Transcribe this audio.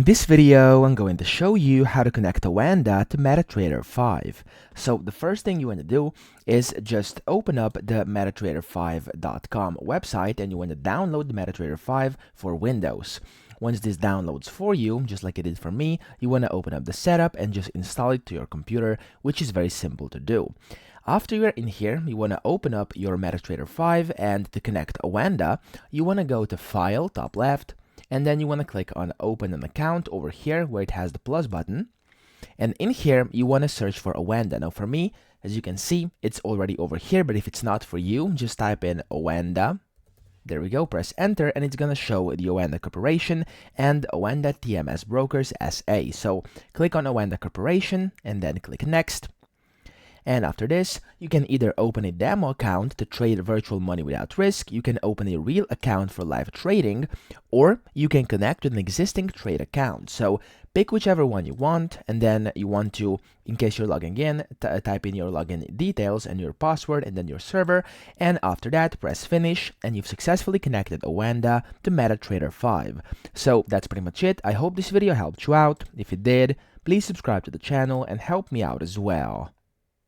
In this video, I'm going to show you how to connect Oanda to MetaTrader 5. So the first thing you want to do is just open up the MetaTrader5.com website and you want to download the MetaTrader 5 for Windows. Once this downloads for you, just like it did for me, you want to open up the setup and just install it to your computer, which is very simple to do. After you're in here, you want to open up your MetaTrader 5, and to connect Oanda, you want to go to File, top left, and then you want to click on Open an Account over here where it has the plus button. And in here, you want to search for Oanda. Now for me, as you can see, it's already over here, but if it's not for you, just type in Oanda. There we go, press enter, and it's going to show the Oanda Corporation and Oanda TMS Brokers SA. So click on Oanda Corporation and then click Next. And after this, you can either open a demo account to trade virtual money without risk, you can open a real account for live trading, or you can connect with an existing trade account. So pick whichever one you want, and then you want to, in case you're logging in, type in your login details and your password and then your server, and after that, press finish, and you've successfully connected Oanda to MetaTrader 5. So that's pretty much it. I hope this video helped you out. If it did, please subscribe to the channel and help me out as well.